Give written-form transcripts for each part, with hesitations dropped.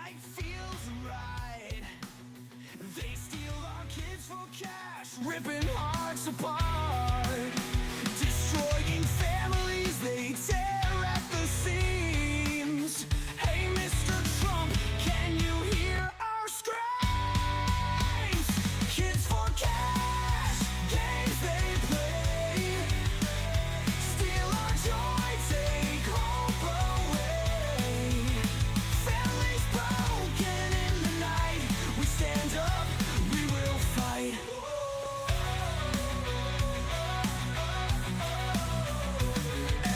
night feels right. They steal our kids for cash, ripping hearts apart, destroying families, they tear at the seams. Hey, Mr. Trump, can you hear our screams? Kids for cash, games they play, steal our joy, take hope away. Families broken in the night, we stand up, we will fight.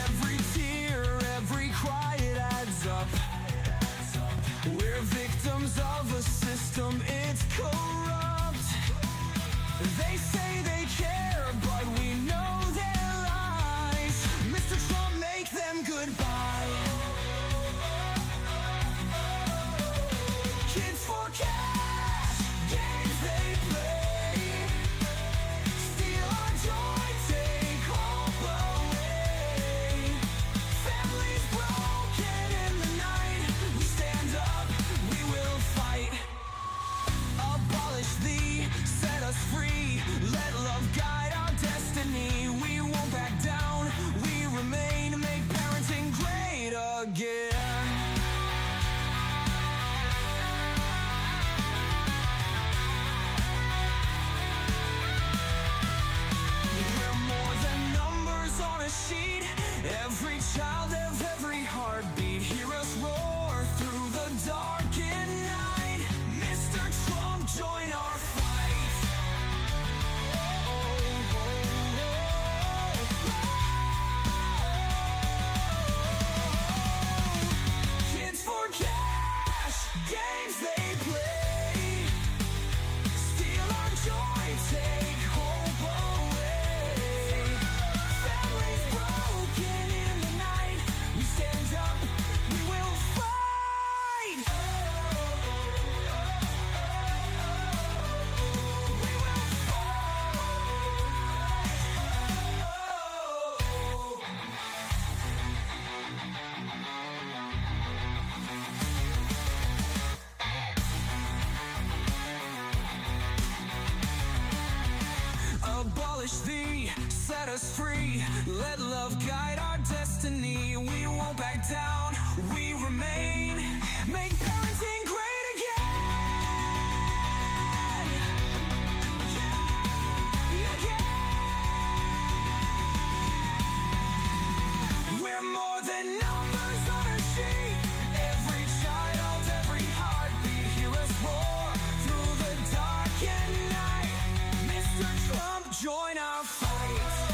Every tear, every cry, it adds up. We're victims of a system, it's corrupt. They say they care, but we know their lies. Mr. Trump, make them goodbye. Kids for cash, games they play, steal our joy, take hope away. Families broken in the night, we stand up, we will fight. Abolish thee, set us free, let love guide our destiny. We won't back down, we remain, make parenting great again. We're more than numbers on a sheet, every child of every heartbeat. Hear us roar through the darkened night. Mr. Trump, join our fight. Kids for cash, games they play, steal our joy, take hope away. Families broken in the night, we stand up, we will fight. We will abolish thee, set us free, let love guide our destiny. We won't back down, we remain, make parenting great again. We're more than numbers on a sheet, every child, every heartbeat. Hear us roar through the darkened night. Mr. Trump, join our fight.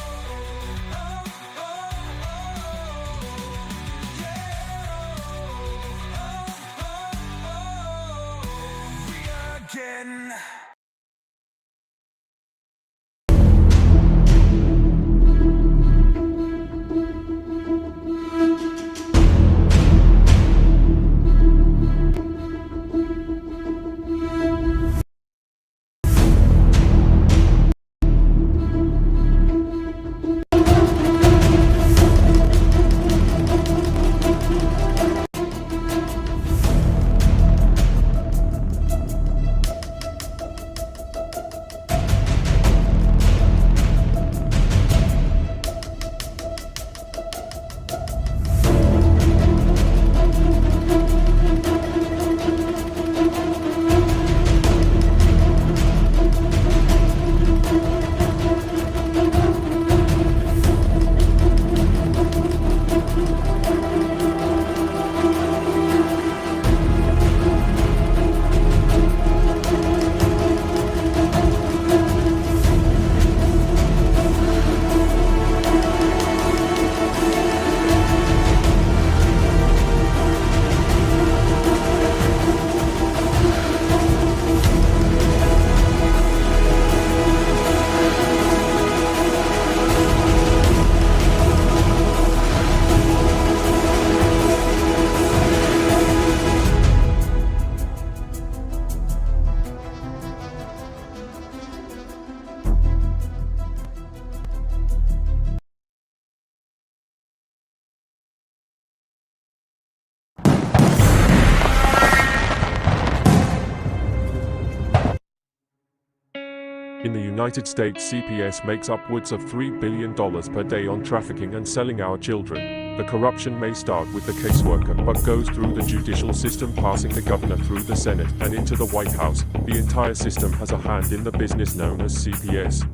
In the United States, CPS makes upwards of $3 billion per day on trafficking and selling our children. The corruption may start with the caseworker, but goes through the judicial system, passing the governor through the Senate and into the White House. The entire system has a hand in the business known as CPS.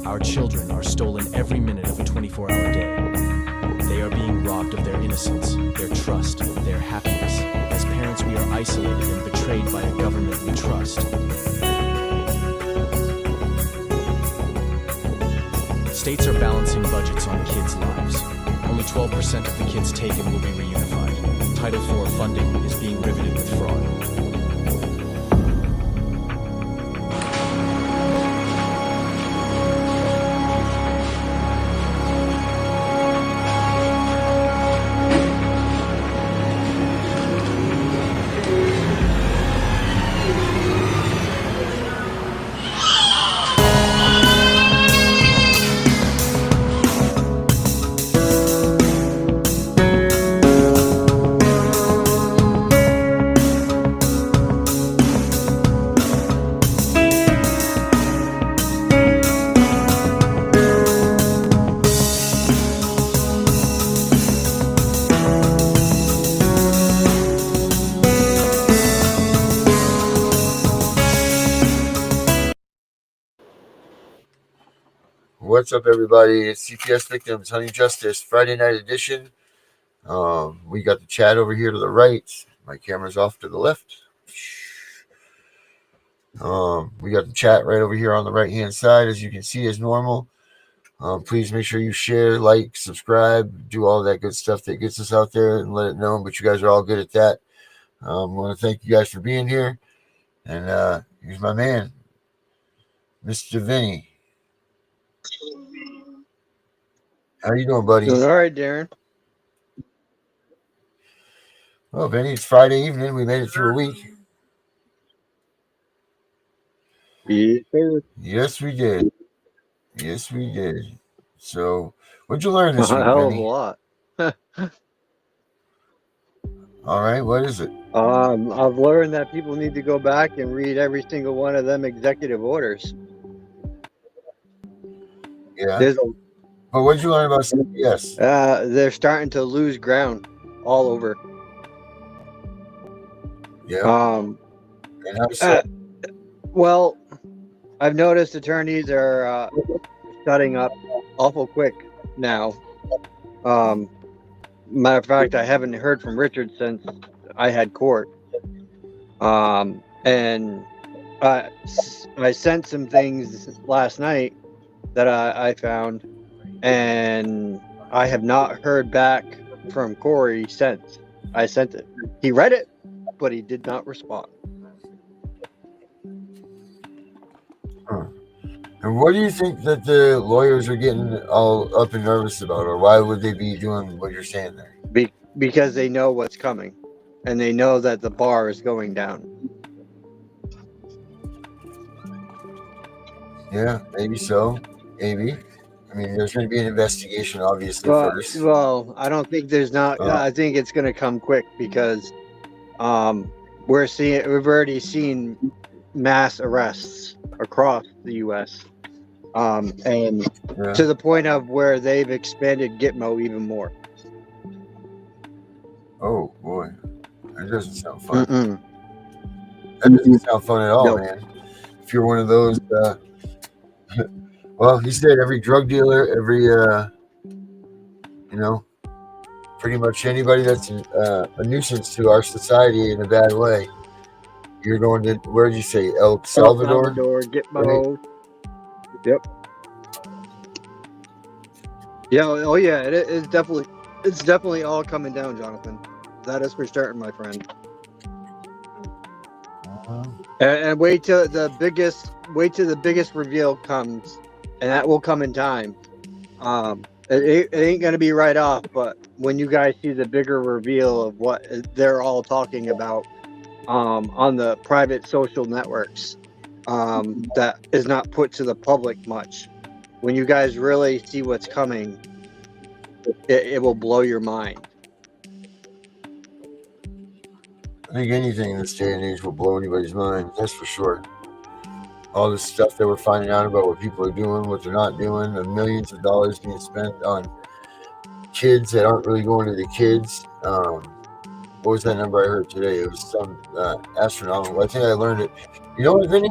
Our children are stolen every minute of a 24-hour day. They are being robbed of their innocence, their trust, their happiness. As parents, we are isolated and betrayed by a government we trust. States are balancing budgets on kids' lives. Only 12% of the kids taken will be reunified. Title IV funding is being riveted with fraud. What's up, everybody? It's CPS Victims Hunting Justice Friday night edition. We got the chat over here to the right. My camera's off to the left. We got the chat right over here on the right-hand side, as you can see, as normal. Please make sure you share, like, subscribe, do all that good stuff that gets us out there and let it know. But you guys are all good at that. I want to thank you guys for being here. And here's my man, Mr. Vinny. How you doing, buddy? All right, Darren. Well, Vinny, it's Friday evening. We made it through a week. Yes, we did. Yes, we did. So, what'd you learn this week, A hell of a Vinny? lot. All right, what is it? I've learned that people need to go back and read every single one of them executive orders. Yeah. There's But what'd you learn about CPS? they're starting to lose ground all over. Yeah. And how so? Well, I've noticed attorneys are shutting up awful quick now. Matter of fact, I haven't heard from Richard since I had court. And I sent some things last night that I found, and I have not heard back from Corey since I sent it. He read it, but he did not respond. And what do you think that the lawyers are getting all up and nervous about, or why would they be doing what you're saying there? Because they know what's coming, and they know that the bar is going down. Yeah, maybe so. Maybe. I mean, there's going to be an investigation, obviously, first. Well, I don't think there's not. I think it's going to come quick because we've already seen mass arrests across the U.S. And to the point of where they've expanded Gitmo even more. Oh boy, that doesn't sound fun. That doesn't sound fun at all, man. If you're one of those, well, he said every drug dealer, every pretty much anybody that's a nuisance to our society in a bad way. You're going to, where did you say, El Salvador? El Salvador, Gitmo. Yep. Yeah. Oh yeah. It's definitely all coming down, Jonathan. That is for certain, my friend. And wait till the biggest reveal comes, and that will come in time. It ain't gonna be right off, but when you guys see the bigger reveal of what they're all talking about on the private social networks, that is not put to the public much. When you guys really see what's coming, it will blow your mind. I think anything in this day and age will blow anybody's mind. That's for sure. all this stuff that we're finding out about what people are doing, what they're not doing, the millions of dollars being spent on kids that aren't really going to the kids. What was that number I heard today? It was some astronomical. I think I learned it. You know what, Vinny?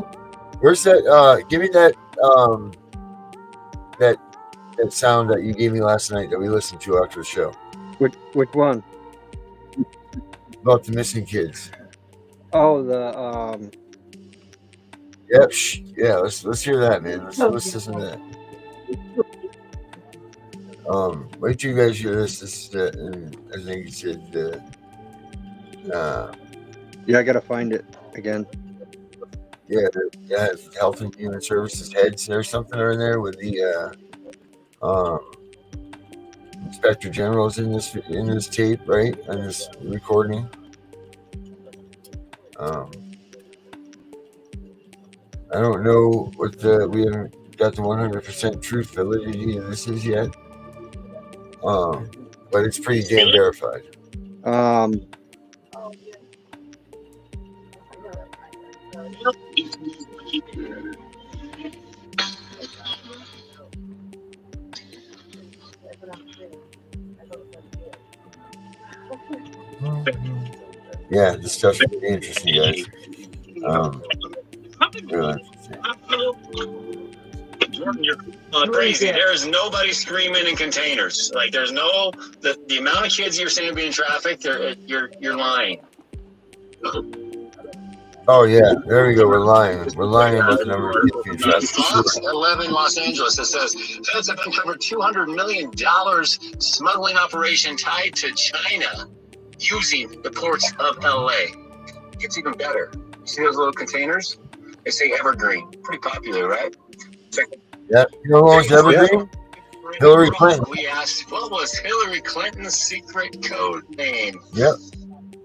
Where's that? Give me that that sound that you gave me last night that we listened to after the show Which one? about the missing kids. Oh, the Yep. Yeah. Let's hear that, man. Let's listen to that. Wait till you guys hear this. And I think it said. Yeah, I gotta find it again. Yeah, Health and Human Services heads or something are in there with the Inspector General's in this tape, right? On this recording. I don't know what we haven't got the 100% truth validity of this is yet. But it's pretty damn verified. Yeah, this stuff's really interesting, guys. Crazy. There's nobody screaming in containers. Like there's no the amount of kids you're saying being trafficked. You're lying. Oh yeah, there we go. We're lying. We're lying about the number of kids being trafficked. Fox 11 Los Angeles. It says feds have uncovered $200 million smuggling operation tied to China using the ports of LA. It gets even better. You see those little containers? They say evergreen. Pretty popular, right? Yeah, you know what was evergreen? Hillary Clinton. We asked, what was Hillary Clinton's secret code name? Yep.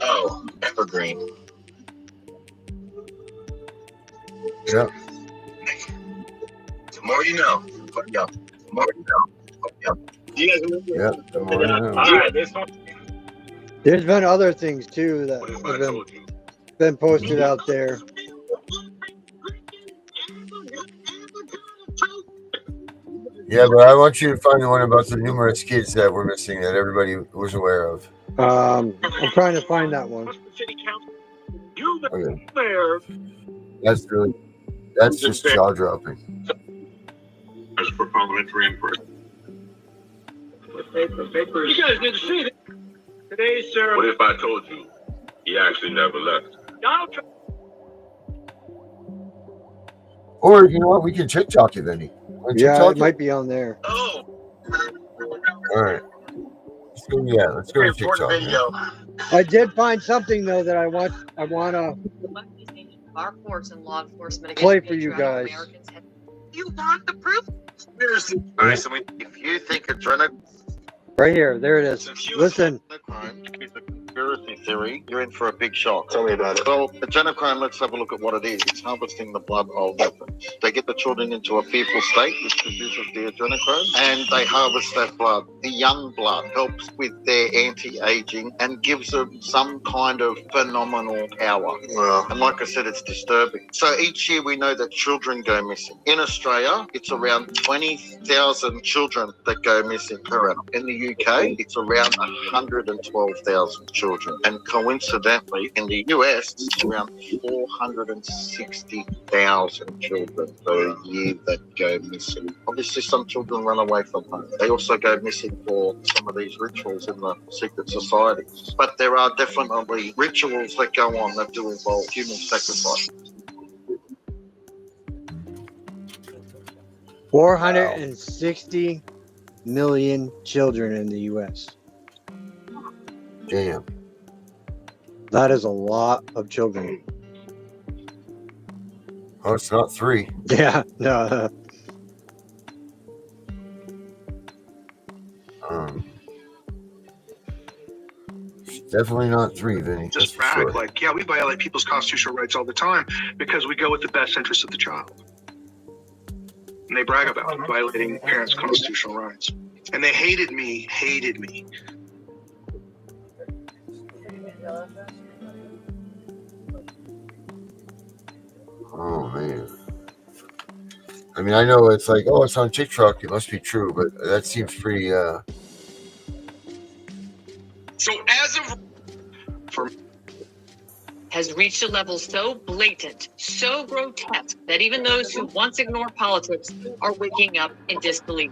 Oh, evergreen. Yep. The more you know. The more you know. You guys remember? Yep. The more you know. All right, this one. There's been other things too that have been posted out there. Yeah, but I want you to find the one about the numerous kids that were missing that everybody was aware of. I'm trying to find that one. Okay. That's just jaw dropping. As for parliamentary inquiry. You guys didn't see it. Today, sir. What if I told you he actually never left? Donald Trump. Or you know what? We can TikTok it, Vinny. Yeah, it might be on there. Oh. All right. Let's go to TikTok. Video. I did find something though that I want to our force and law enforcement play for you guys. You want the proof? All right, so if you think adrenaline Right here, there it is. Listen. is a conspiracy theory, you're in for a big shock. Tell me about it. Well, adrenochrome, let's have a look at what it is. It's harvesting the blood of weapons. They get the children into a fearful state, which produces the adrenochrome, and they harvest that blood. The young blood helps with their anti-aging and gives them some kind of phenomenal power. Wow. And like I said, it's disturbing. So each year we know that children go missing. In Australia, it's around 20,000 children that go missing per annum. In the UK, it's around 112,000 children. And coincidentally, in the US, it's around 460,000 children per year that go missing. Obviously, some children run away from home. They also go missing for some of these rituals in the secret societies. But there are definitely rituals that go on that do involve human sacrifice. 460 million children in the U.S. Damn. That is a lot of children. Oh, it's not 3. Yeah, no. It's definitely not 3, Vinny. Just brag, sure. like, yeah, we violate people's constitutional rights all the time because we go with the best interest of the child. And they brag about violating parents' constitutional rights. And they hated me. Oh, man. I mean, I know it's like, oh, it's on TikTok, it must be true, but that seems pretty. So as of Has reached a level so blatant, so grotesque, that even those who once ignored politics are waking up in disbelief.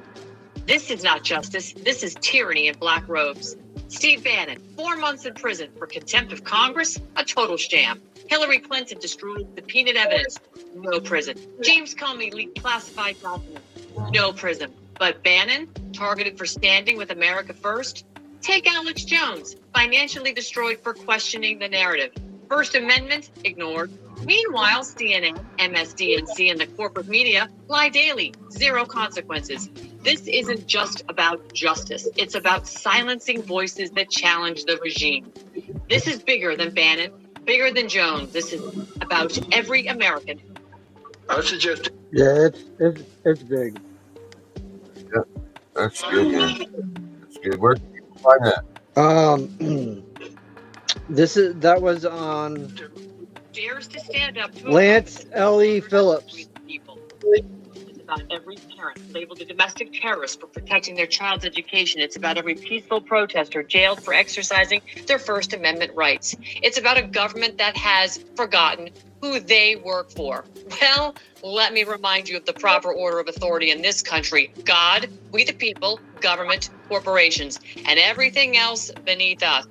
This is not justice. This is tyranny in black robes. Steve Bannon, 4 months in prison for contempt of Congress, a total sham. Hillary Clinton destroyed subpoenaed evidence, no prison. James Comey leaked classified documents, no prison. But Bannon, targeted for standing with America first? Take Alex Jones, financially destroyed for questioning the narrative. First Amendment, ignored. Meanwhile, CNN, MSDNC, and the corporate media lie daily, zero consequences. This isn't just about justice. It's about silencing voices that challenge the regime. This is bigger than Bannon, bigger than Jones. This is about every American. I suggest Yeah, it's big. Yeah, that's good. Yeah. That's good. Where can you find that? That was on Dares to stand up to Lance L.E. Phillips. people. It's about every parent labeled a domestic terrorist for protecting their child's education. It's about every peaceful protester jailed for exercising their First Amendment rights. It's about a government that has forgotten who they work for. Well, let me remind you of the proper order of authority in this country. God, we the people, government, corporations, and everything else beneath us.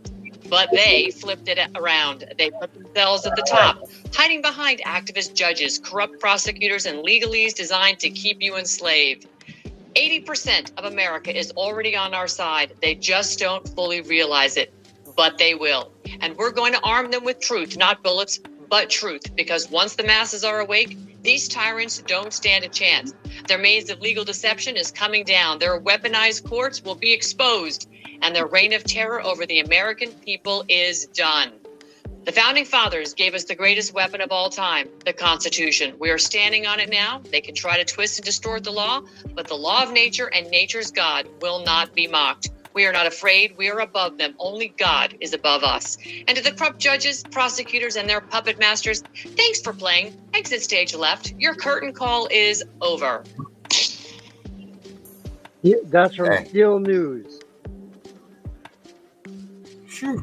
But they flipped it around. They put themselves at the top, hiding behind activist judges, corrupt prosecutors, and legalese designed to keep you enslaved. 80% of America is already on our side. They just don't fully realize it, but they will. And we're going to arm them with truth, not bullets, but truth, because once the masses are awake, these tyrants don't stand a chance. Their maze of legal deception is coming down. Their weaponized courts will be exposed, and their reign of terror over the American people is done. The Founding Fathers gave us the greatest weapon of all time, the Constitution. We are standing on it now. They can try to twist and distort the law, but the law of nature and nature's God will not be mocked. We are not afraid. We are above them. Only God is above us. And to the corrupt judges, prosecutors, and their puppet masters, thanks for playing. Exit stage left. Your curtain call is over. Yeah, that's from Steel News. Phew.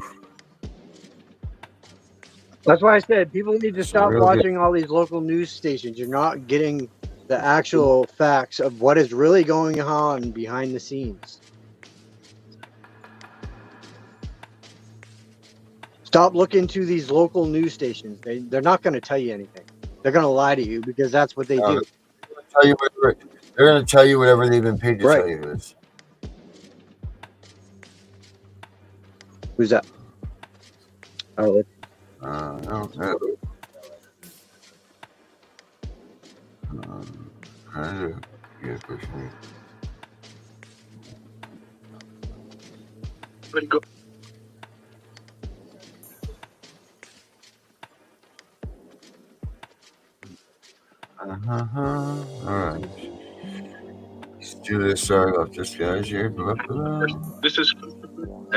That's why I said people need to stop Real watching all these local news stations. You're not getting the actual facts of what is really going on behind the scenes. Stop looking to these local news stations. They're not going to tell you anything. They're going to lie to you because that's what they do. They're going to tell you whatever they've been paid to Right. tell you is. Who's that? Oh, I don't know. Yeah, personally. go. All right. Let's do this. Sorry about this, guys. Here. Blah, blah. This is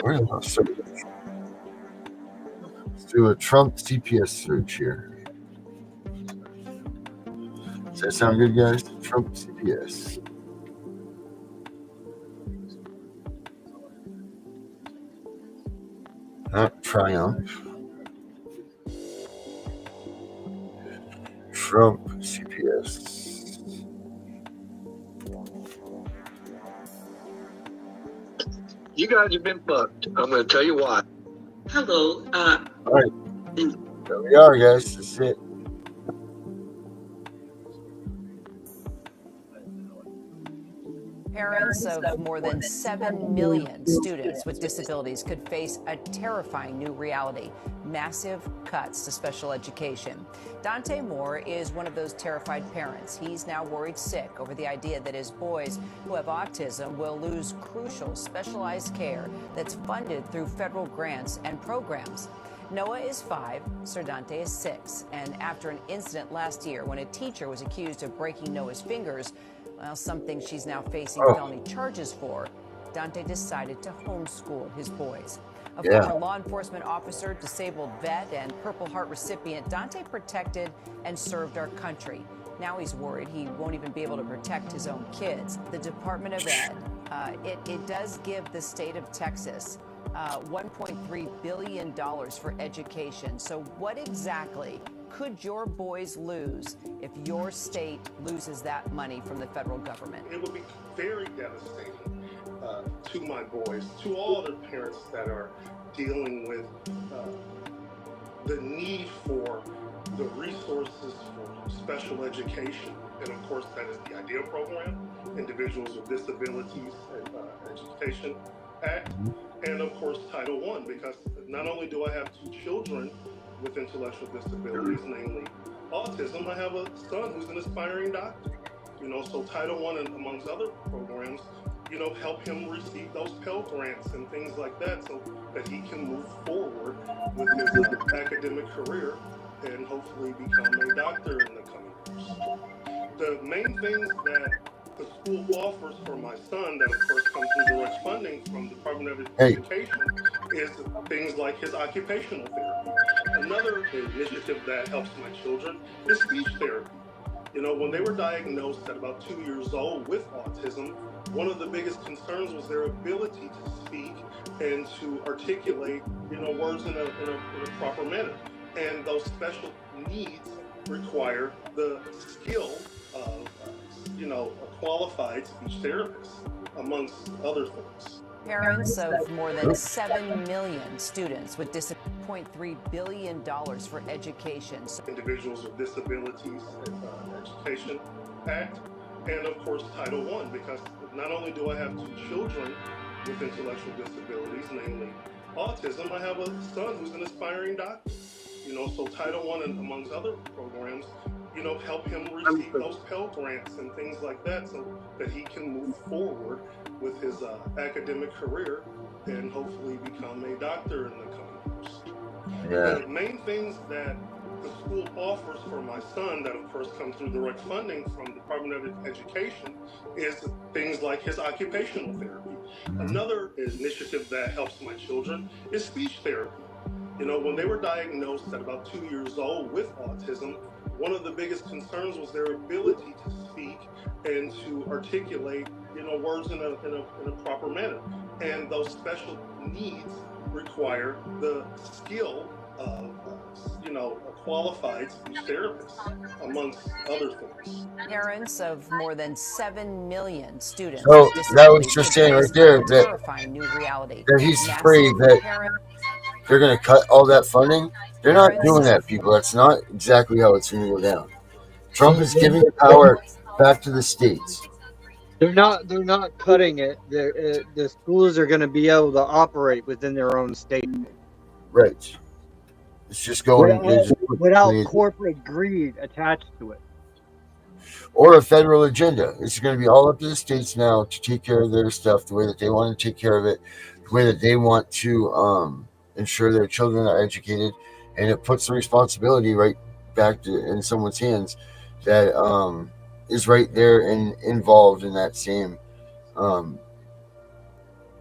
Where the search? Let's do a Trump CPS search here. Does that sound good, guys? Trump CPS. Not Triumph. Trump CPS. you guys have been fucked. I'm going to tell you why. Hello. All right. There we are, guys. That's it. Parents of more than 7 million students with disabilities could face a terrifying new reality: massive cuts to special education. Dante Moore is one of those terrified parents. He's now worried sick over the idea that his boys who have autism will lose crucial specialized care that's funded through federal grants and programs. Noah is 5, Sir Dante is 6, and after an incident last year when a teacher was accused of breaking Noah's fingers, well, something she's now facing felony charges for, Dante decided to homeschool his boys. A former law enforcement officer, disabled vet, and Purple Heart recipient, Dante protected and served our country. Now he's worried he won't even be able to protect his own kids. The Department of Ed, it does give the state of Texas $1.3 billion for education. So what exactly could your boys lose if your state loses that money from the federal government? It would be very devastating to my boys, to all other parents that are dealing with the need for the resources for special education. And of course, that is the IDEA program, Individuals with Disabilities and Education Act, and of course, Title I, because not only do I have two children with intellectual disabilities, namely autism, I have a son who's an aspiring doctor. So Title I and amongst other programs, help him receive those Pell Grants and things like that so that he can move forward with his academic career and hopefully become a doctor in the coming years. The main things that the school offers for my son that of course comes through direct funding from the Department of Education is things like his occupational therapy. Another initiative that helps my children is speech therapy. When they were diagnosed at about 2 years old with autism, one of the biggest concerns was their ability to speak and to articulate, words in a proper manner. And those special needs require the skill of, a qualified speech therapist, amongst other things. Parents of more than 7 million students with $1.3 billion for education. Individuals with Disabilities and Education Act, and of course Title I, because not only do I have two children with intellectual disabilities, namely autism, I have a son who's an aspiring doctor. So Title I and amongst other programs, help him receive those Pell Grants and things like that so that he can move forward with his academic career and hopefully become a doctor in the coming years. The main things that the school offers for my son that of course come through direct funding from the Department of Education is things like his occupational therapy. Another initiative that helps my children is speech therapy. When they were diagnosed at about 2 years old with autism, one of the biggest concerns was their ability to speak and to articulate, words in a proper manner. And those special needs require the skill of, a qualified speech therapist, amongst other things. Parents of more than 7 million students So with disabilities that was just saying right there that, terrifying new reality. that he's afraid that they're going to cut all that funding. They're not doing that, people. That's not exactly how it's going to go down. Trump is giving the power back to the states. They're not cutting it. The schools are going to be able to operate within their own state. Right. It's just going without corporate greed attached to it. Or a federal agenda. It's going to be all up to the states now to take care of their stuff the way that they want to take care of it, the way that they want to ensure their children are educated, and it puts the responsibility right back in someone's hands that is right there and involved in that same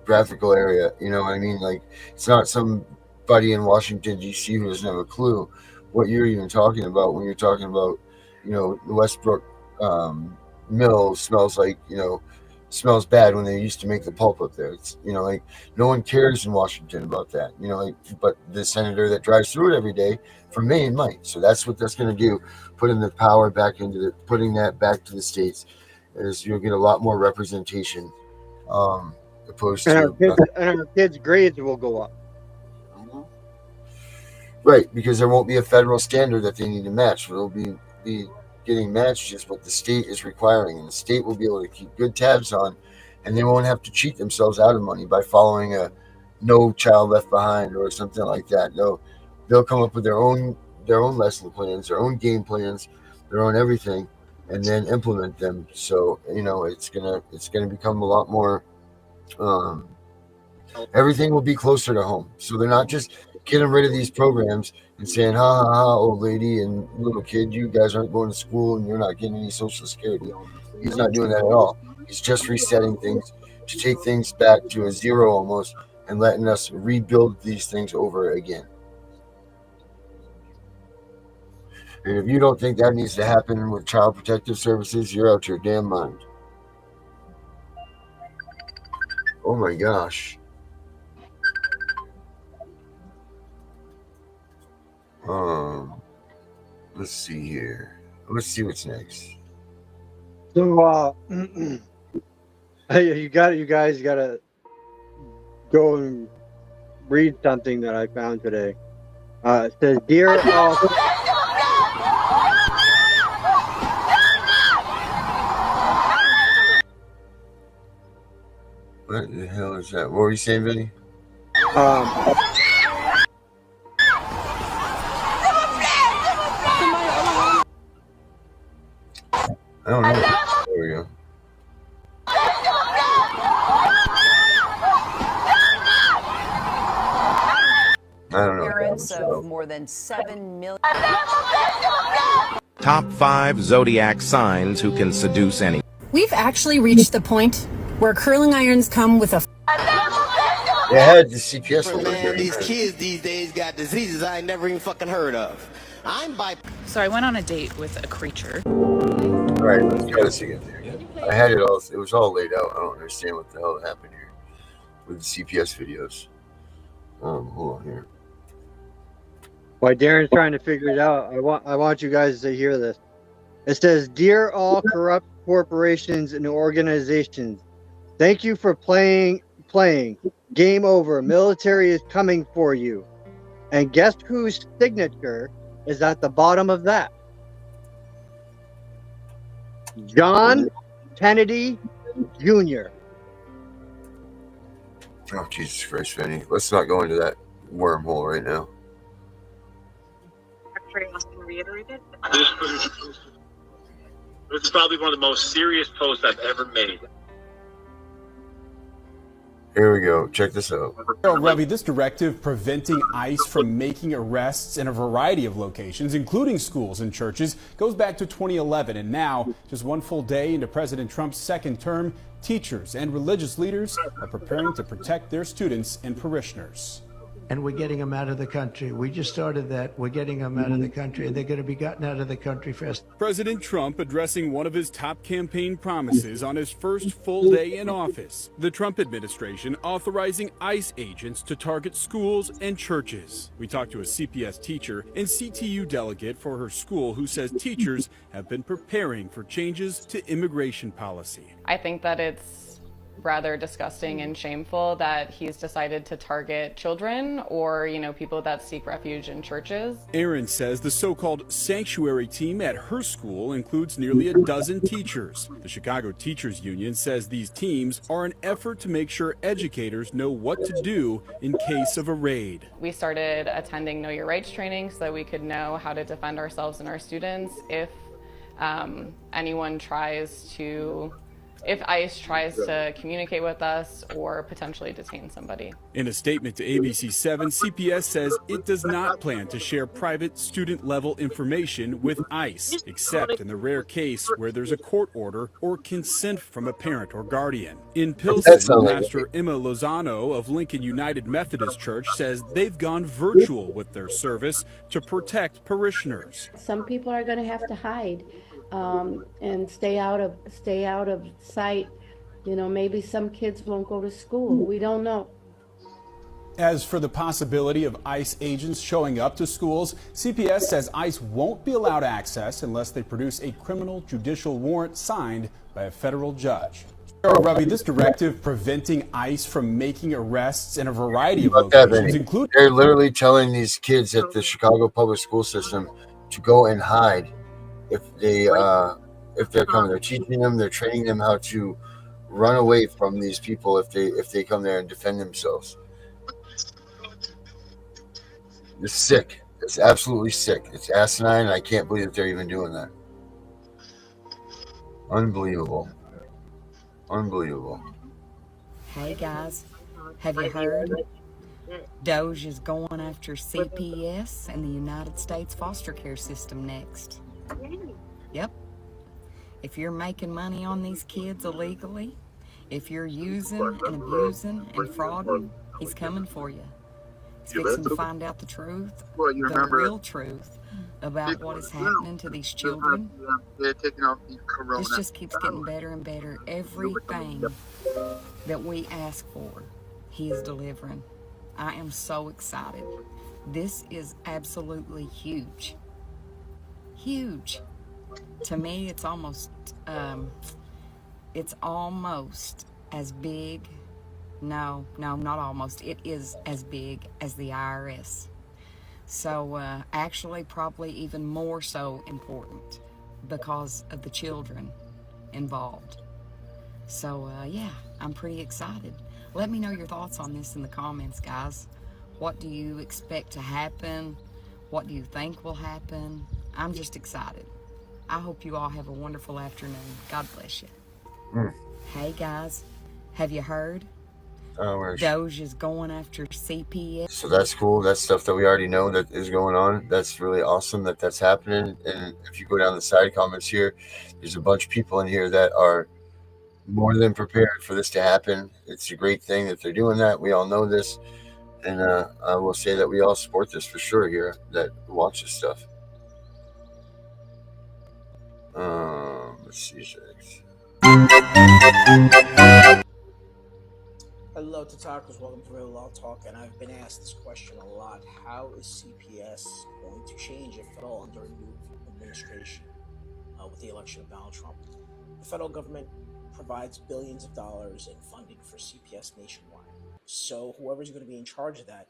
graphical area. You know what I mean? Like, it's not somebody in Washington, D.C. who doesn't have a clue what you're even talking about when you're talking about, the Westbrook mill smells bad when they used to make the pulp up there. It's, like, no one cares in Washington about that, but the senator that drives through it every day from Maine might. So that's what that's going to do. Putting the power back putting that back to the states is you'll get a lot more representation, opposed to our kids' grades will go up. Right, because there won't be a federal standard that they need to match. It'll be getting matched just what the state is requiring, and the state will be able to keep good tabs on, and they won't have to cheat themselves out of money by following a No Child Left Behind or something like that. They'll come up with their own lesson plans, their own game plans, their own everything, and then implement them. So it's gonna become a lot more. Everything will be closer to home. So they're not just getting rid of these programs and saying, ha ha ha, old lady and little kid, you guys aren't going to school and you're not getting any Social Security. He's not doing that at all. He's just resetting things to take things back to a zero almost and letting us rebuild these things over again. And if you don't think that needs to happen with Child Protective Services, you're out your damn mind. Oh my gosh. Let's see here. Let's see what's next. So, hey, you guys gotta go and read something that I found today. It says, "Dear all." What the hell is that? What were you saying, Vinny? I don't know. There we go. I don't know. Parents of more than 7 million. Top 5 zodiac signs who can seduce any. We've actually reached the point where curling irons come with a. They had the CPS over Man, here. these kids these days got diseases I ain't never even fucking heard of. I'm bi. So I went on a date with a creature. All right, let's try this again. I had it all. It was all laid out. I don't understand what the hell happened here with the CPS videos. Hold on here. While Darren's trying to figure it out, I want you guys to hear this. It says, "Dear all corrupt corporations and organizations, thank you for playing. Game over. Military is coming for you." And guess whose signature is at the bottom of that? John Kennedy Jr. Oh, Jesus Christ, Vinny. Let's not go into that wormhole right now. This is probably one of the most serious posts I've ever made. Here we go. Check this out. Ravi, this directive preventing ICE from making arrests in a variety of locations, including schools and churches, goes back to 2011. And now, just one full day into President Trump's second term, teachers and religious leaders are preparing to protect their students and parishioners. And we're getting them out of the country. We just started that. We're getting them out of the country, and they're going to be gotten out of the country first. President Trump addressing one of his top campaign promises on his first full day in office. The Trump administration authorizing ICE agents to target schools and churches. We talked to a CPS teacher and CTU delegate for her school who says teachers have been preparing for changes to immigration policy. I think that it's rather disgusting and shameful that he's decided to target children or, people that seek refuge in churches. Erin says the so-called sanctuary team at her school includes nearly a dozen teachers. The Chicago Teachers Union says these teams are an effort to make sure educators know what to do in case of a raid. We started attending Know Your Rights training so that we could know how to defend ourselves and our students if if ICE tries to communicate with us or potentially detain somebody. In a statement to ABC7, CPS says it does not plan to share private student-level information with ICE, except in the rare case where there's a court order or consent from a parent or guardian. In Pilsen, Pastor Emma Lozano of Lincoln United Methodist Church says they've gone virtual with their service to protect parishioners. Some people are going to have to hide. And stay out of sight. Maybe some kids won't go to school. We don't know. As for the possibility of ICE agents showing up to schools, CPS says ICE won't be allowed access unless they produce a criminal judicial warrant signed by a federal judge. Ravi, this directive preventing ICE from making arrests in a variety of locations, including... They're literally telling these kids at the Chicago public school system to go and hide. If they're coming, they're teaching them, they're training them how to run away from these people if they come there and defend themselves. It's sick. It's absolutely sick. It's asinine. I can't believe that they're even doing that. Unbelievable. Unbelievable. Hey guys, have you heard? Doge is going after CPS and the United States foster care system next. Yep. If you're making money on these kids illegally, if you're using and abusing and frauding, he's coming for you. He's fixing to find out the truth, the real truth about what is happening to these children. This just keeps getting better and better. Everything that we ask for, he is delivering. I am so excited. This is absolutely huge. Huge. To me, it's almost as big. No, not almost. It is as big as the IRS. So actually probably even more so important because of the children involved. So yeah, I'm pretty excited. Let me know your thoughts on this in the comments, guys. What do you expect to happen? What do you think will happen? I'm just excited. I hope you all have a wonderful afternoon. God bless you. Hey guys, have you heard? Doge is going after CPS. So that's cool. That's stuff that we already know that is going on. That's really awesome that that's happening. And if you go down the side comments here, there's a bunch of people in here that are more than prepared for this to happen. It's a great thing that they're doing that. We all know this. And I will say that we all support this for sure here that watch this stuff. Let's see. Hello to talkers, welcome to Real Law Talk, and I've been asked this question a lot. How is CPS going to change, if at all, under a new administration with the election of Donald Trump? The federal government provides billions of dollars in funding for CPS nationwide. So whoever's going to be in charge of that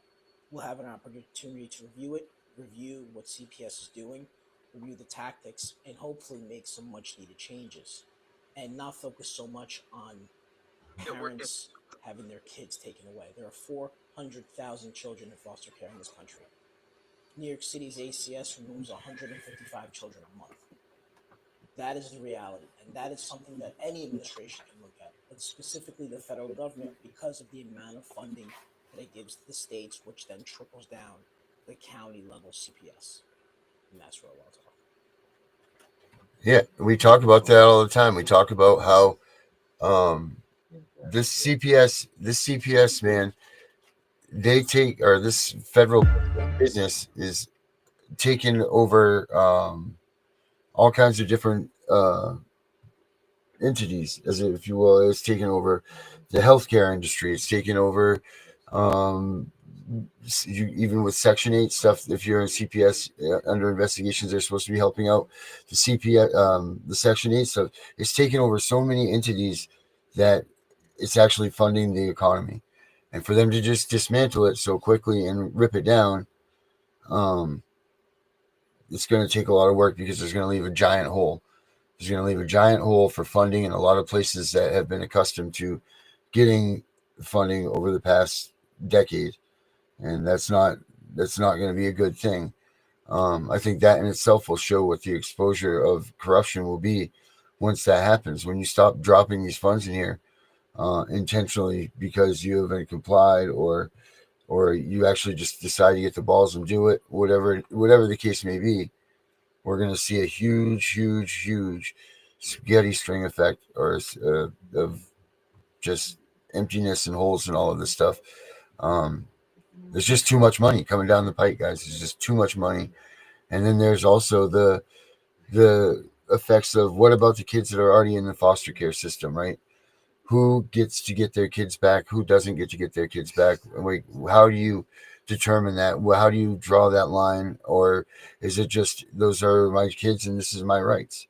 will have an opportunity to review it, review what CPS is doing, review the tactics, and hopefully make some much needed changes, and not focus so much on parents having their kids taken away. There are 400,000 children in foster care in this country. New York City's ACS removes 155 children a month. That is the reality, and that is something that any administration can look at, but specifically the federal government, because of the amount of funding that it gives to the states, which then trickles down to the county level CPS. And that's Real Law Talk. Yeah, we talk about that all the time. We talk about how this CPS, man, they take, or this federal business is taking over all kinds of different entities, as if you will. It's taking over the healthcare industry. It's taking over even with Section 8 stuff. If you're in CPS under investigations, they're supposed to be helping out the CPS, the Section 8 stuff. It's taking over so many entities that it's actually funding the economy. And for them to just dismantle it so quickly and rip it down, it's going to take a lot of work, because it's going to leave a giant hole. It's going to leave a giant hole for funding in a lot of places that have been accustomed to getting funding over the past decade. And that's not going to be a good thing. I think that in itself will show what the exposure of corruption will be once that happens. When you stop dropping these funds in here intentionally because you haven't complied, or you actually just decide to get the balls and do it, whatever the case may be, we're going to see a huge spaghetti string effect, or of just emptiness and holes and all of this stuff. There's just too much money coming down the pike, guys. There's just too much money. And then there's also the effects of, what about the kids that are already in the foster care system, right? Who gets to get their kids back? Who doesn't get to get their kids back? Wait, how do you determine that? Well, how do you draw that line? Or is it just, those are my kids and this is my rights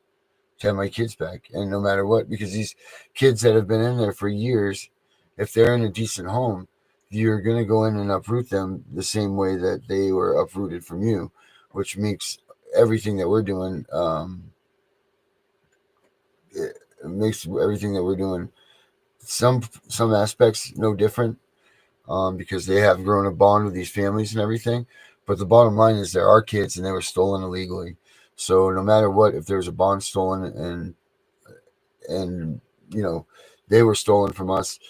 to have my kids back? And no matter what, because these kids that have been in there for years, if they're in a decent home, you're going to go in and uproot them the same way that they were uprooted from you, which makes everything that we're doing, it makes everything that we're doing, some aspects no different, because they have grown a bond with these families and everything. But the bottom line is, there are kids and they were stolen illegally. So no matter what, if there's a bond stolen and they were stolen from us,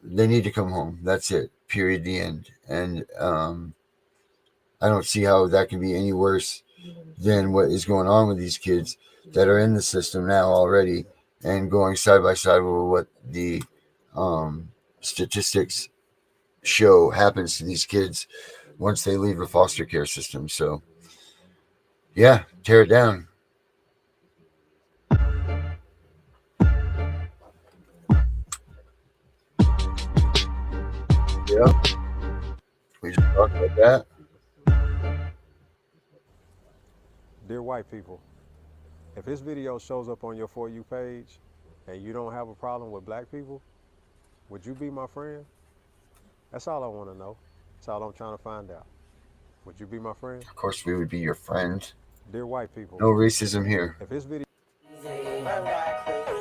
they need to come home. That's it. Period. The end. And I don't see how that can be any worse than what is going on with these kids that are in the system now already, and going side by side with what the statistics show happens to these kids once they leave the foster care system. So Yeah, tear it down. Yeah, we just talked about that. Dear white people, if this video shows up on your For You page and you don't have a problem with black people, would you be my friend? That's all I want to know. That's all I'm trying to find out. Would you be my friend? Of course, we would be your friend. Dear white people. No racism here. If this video...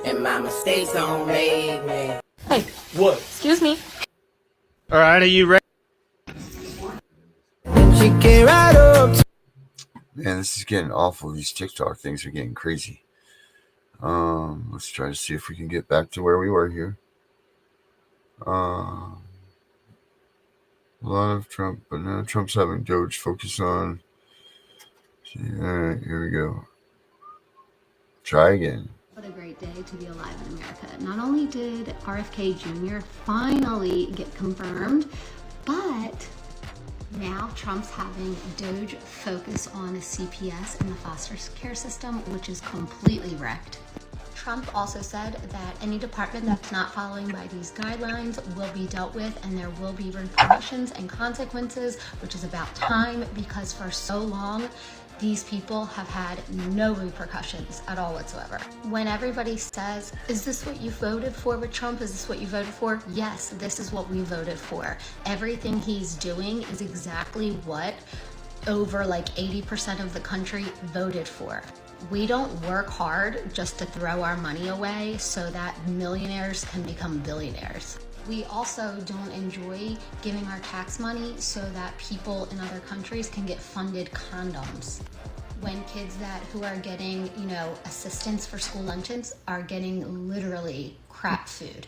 And my mistakes don't make me. Hey. What? Excuse me. All right, are you ready? She came right up to Man, this is getting awful. These TikTok things are getting crazy. Let's try to see if we can get back to where we were here. A lot of Trump, but now Trump's having Doge focus on. All right, here we go. Try again. What a great day to be alive in America. Not only did RFK Jr. finally get confirmed, but now Trump's having Doge focus on CPS and the foster care system, which is completely wrecked. Trump also said that any department that's not following by these guidelines will be dealt with and there will be repercussions and consequences, which is about time because for so long, these people have had no repercussions at all whatsoever. When everybody says, is this what you voted for with Trump? Is this what you voted for? Yes, this is what we voted for. Everything he's doing is exactly what over like 80% of the country voted for. We don't work hard just to throw our money away so that millionaires can become billionaires. We also don't enjoy giving our tax money so that people in other countries can get funded condoms. When kids who are getting, assistance for school lunches are getting literally crap food.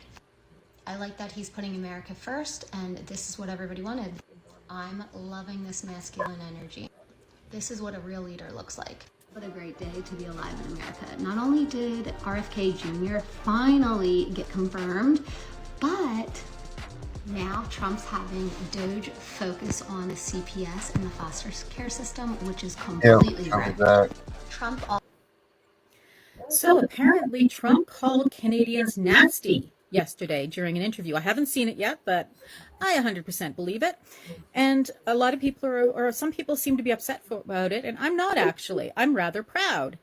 I like that he's putting America first, and this is what everybody wanted. I'm loving this masculine energy. This is what a real leader looks like. What a great day to be alive in America. Not only did RFK Jr. finally get confirmed, but now Trump's having Doge focus on the CPS and the foster care system, which is completely wrecked. Trump. So apparently Trump called Canadians nasty yesterday during an interview. I haven't seen it yet, but I 100% believe it. And a lot of people or some people seem to be upset about it. And I'm not actually. I'm rather proud.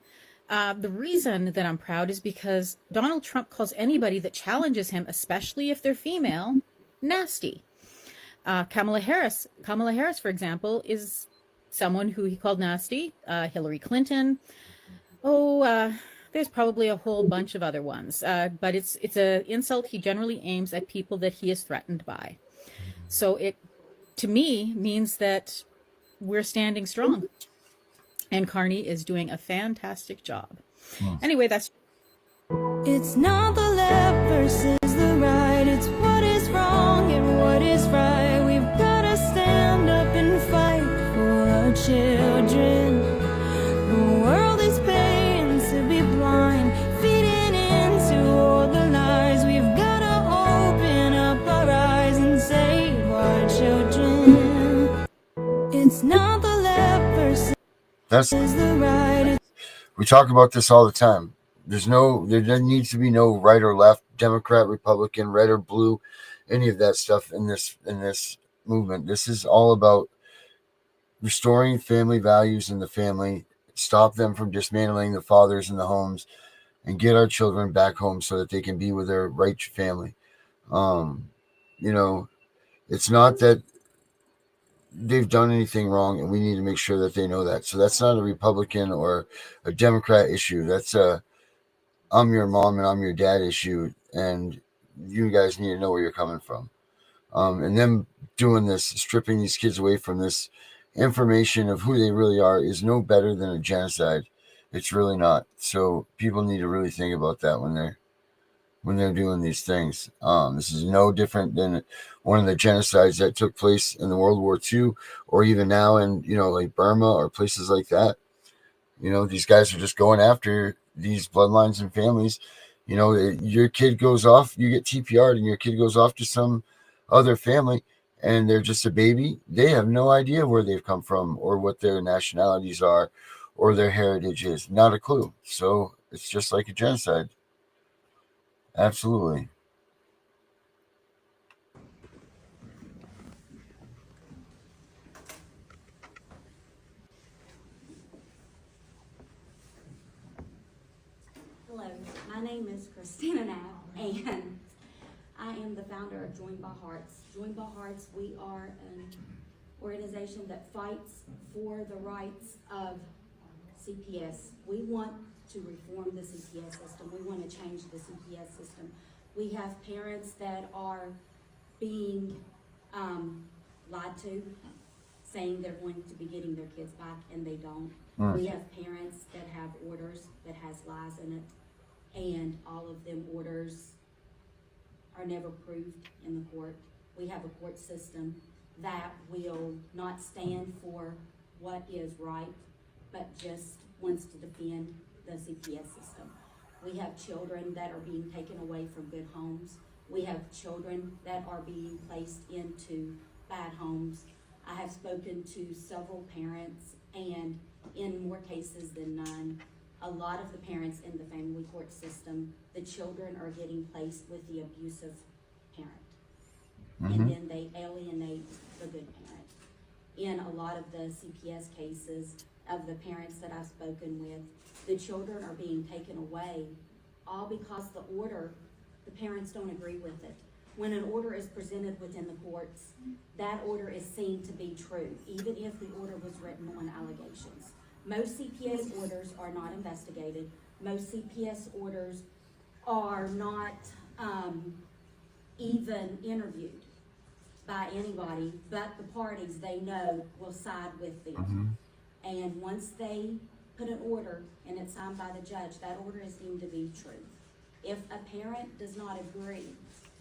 The reason that I'm proud is because Donald Trump calls anybody that challenges him, especially if they're female, nasty. Kamala Harris, for example, is someone who he called nasty. Hillary Clinton. There's probably a whole bunch of other ones, but it's an insult he generally aims at people that he is threatened by. So it, to me, means that we're standing strong, and Carney is doing a fantastic job. Anyway, that's. It's not the left versus the right, it's what is wrong and what is right. We've gotta stand up and fight for our children. The world is paying to be blind, feeding into all the lies. We've gotta open up our eyes and save our children. It's not the left versus the right. We talk about this all the time. There needs to be no right or left, Democrat, Republican, red or blue, any of that stuff in this movement. This is all about restoring family values in the family, stop them from dismantling the fathers in the homes, and get our children back home so that they can be with their right family. It's not that they've done anything wrong, and we need to make sure that they know that. So that's not a Republican or a Democrat issue. That's a I'm your mom and I'm your dad issue, and you guys need to know where you're coming from. And them doing this, stripping these kids away from this information of who they really are, is no better than a genocide. It's really not. So people need to really think about that when they're doing these things. This is no different than one of the genocides that took place in the World War II, or even now in like Burma or places like that. These guys are just going after these bloodlines and families. Your kid goes off, you get TPR'd, and your kid goes off to some other family, and they're just a baby. They have no idea where they've come from or what their nationalities are or their heritage is. Not a clue. So it's just like a genocide. Absolutely. Hello, my name is Christina Knapp, and I am the founder of Join by Hearts. Join by Hearts, we are an organization that fights for the rights of CPS. We want to reform the CPS system. We want to change the CPS system. We have parents that are being lied to, saying they're going to be getting their kids back and they don't. We have parents that have orders that has lies in it, and all of them orders are never proved in the court. We have a court system that will not stand for what is right, but just wants to defend the CPS system. We have children that are being taken away from good homes. We have children that are being placed into bad homes. I have spoken to several parents, and in more cases than none, a lot of the parents in the family court system, the children are getting placed with the abusive parent. And then they alienate the good parent. In a lot of the CPS cases of the parents that I've spoken with, the children are being taken away all because the order, the parents don't agree with it. When an order is presented within the courts, that order is seen to be true, even if the order was written on allegations. Most CPS orders are not investigated. Most CPS orders are not even interviewed by anybody but the parties they know will side with them. And once they put an order and it's signed by the judge, that order is deemed to be true. If a parent does not agree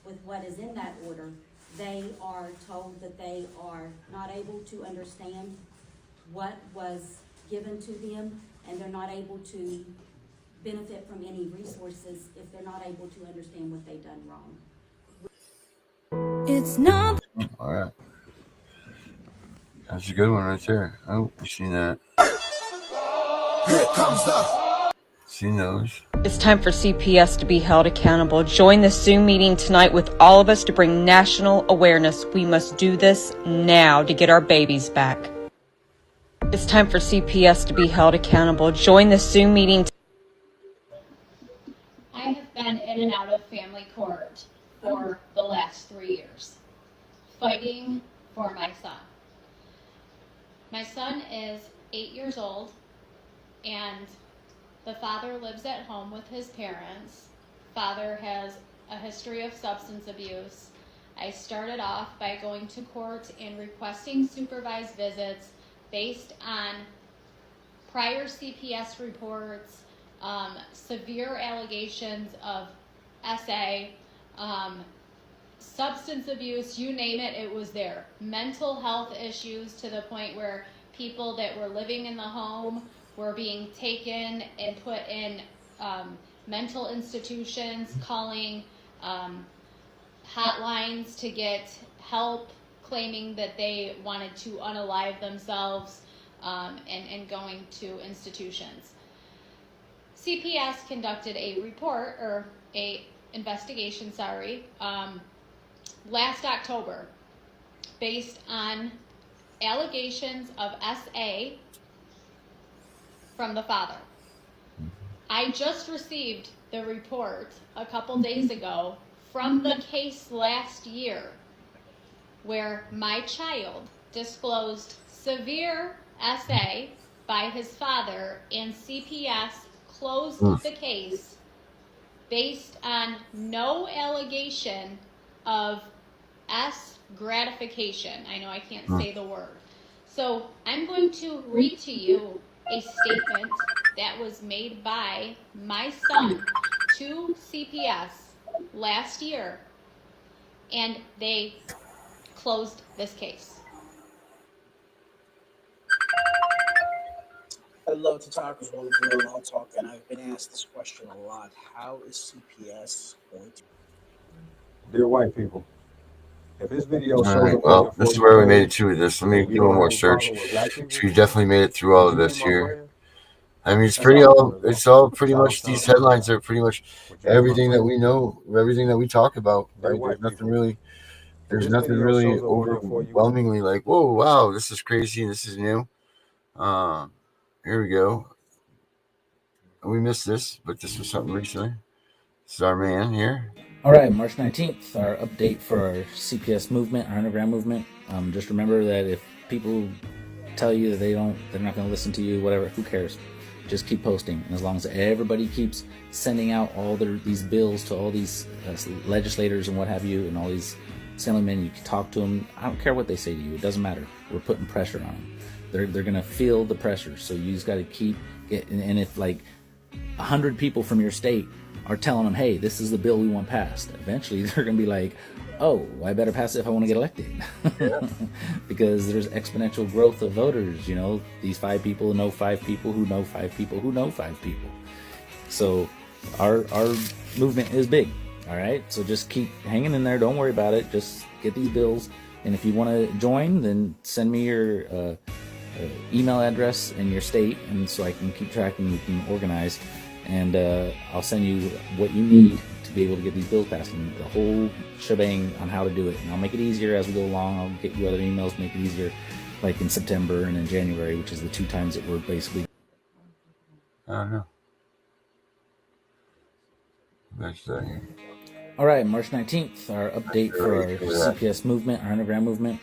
with what is in that order, they are told that they are not able to understand what was given to them, and they're not able to benefit from any resources if they're not able to understand what they've done wrong. It's not. All right. That's a good one right there. Oh, you seen that? Here comes the. Seen those. It's time for CPS to be held accountable. Join the Zoom meeting tonight with all of us to bring national awareness. We must do this now to get our babies back. It's time for CPS to be held accountable. Join the Zoom meeting. I have been in and out of family court for the last 3 years, fighting for my son. My son is 8 years old, and the father lives at home with his parents. Father has a history of substance abuse. I started off by going to court and requesting supervised visits based on prior CPS reports, severe allegations of SA, substance abuse, you name it, it was there. Mental health issues to the point where people that were living in the home were being taken and put in mental institutions, calling hotlines to get help, claiming that they wanted to unalive themselves, and going to institutions. CPS conducted a report, or a investigation, last October, based on allegations of SA from the father. I just received the report a couple days ago from the case last year where my child disclosed severe SA by his father, and CPS closed the case based on no allegation of S gratification. I know I can't say the word. So I'm going to read to you a statement that was made by my son to CPS last year, and they closed this case. I love to talk as well as very well talk, and I've been asked this question a lot. How is CPS going to? Dear white people, if this video All shows right. up on your Well, this is For where You we made it page to with this. Let me and you do one don't more have a search. problem with black people, So you definitely made it through all would of you be this my here. friend? I mean, it's That's all I want to know. it's all pretty Child much, these sounds like headlines are pretty much would you be my everything that friend? we know, everything that we talk about. Dear Right? white people, if There's this nothing video really shows up on your For You, overwhelmingly like, whoa, wow, this is crazy, this is new. Um, Here we go. We missed this, but this was something recently. This is our man here. All right, March 19th, our update for our CPS movement, our underground movement. Just remember that if people tell you that they're not going to listen to you, whatever, who cares? Just keep posting. And as long as everybody keeps sending out all these bills to all these legislators and what have you, and all these assemblymen, you can talk to them. I don't care what they say to you. It doesn't matter. We're putting pressure on them. They're going to feel the pressure. So you just got to keep getting. And if like 100 people from your state are telling them, hey, this is the bill we want passed, eventually they're going to be like, oh, well, I better pass it if I want to get elected. Because there's exponential growth of voters. You know, these 5 people know 5 people who know 5 people who know 5 people. So our movement is big. All right, so just keep hanging in there. Don't worry about it. Just get these bills, and if you want to join, then send me your email address and your state, and so I can keep track and we can organize, and I'll send you what you need to be able to get these bills passed, and the whole shebang on how to do it. And I'll make it easier as we go along. I'll get you other emails, make it easier, like in September and in January, which is the 2 times that we're basically. I don't know. That's here. All right, March 19th, our update for our CPS movement, our underground movement.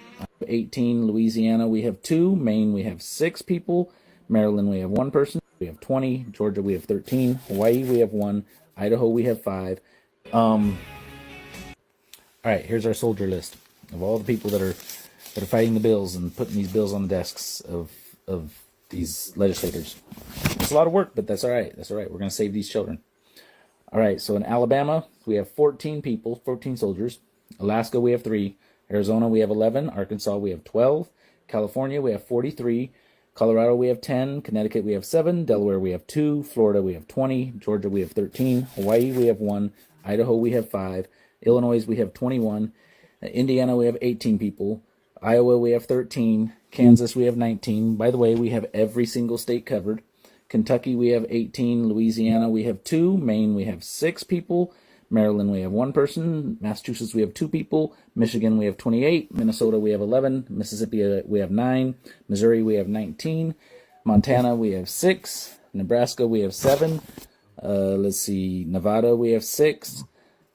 18, Louisiana, we have 2. Maine, we have 6 people. Maryland, we have 1 person. We have 20. Georgia, we have 13. Hawaii, we have 1. Idaho, we have 5. All right, here's our soldier list of all the people that are fighting the bills and putting these bills on the desks of these legislators. It's a lot of work, but that's all right. That's all right. We're going to save these children. All right, so in Alabama, we have 14 people, 14 soldiers. Alaska, we have 3. Arizona, we have 11. Arkansas, we have 12. California, we have 43. Colorado, we have 10. Connecticut, we have 7. Delaware, we have 2. Florida, we have 20. Georgia, we have 13. Hawaii, we have 1. Idaho, we have 5. Illinois, we have 21. Indiana, we have 18 people. Iowa, we have 13. Kansas, we have 19. By the way, we have every single state covered. Kentucky, we have 18. Louisiana, we have 2. Maine, we have 6 people. Maryland, we have 1 person. Massachusetts, we have 2 people. Michigan, we have 28. Minnesota, we have 11. Mississippi, we have 9. Missouri, we have 19. Montana, we have 6. Nebraska, we have 7. Let's see. Nevada, we have 6.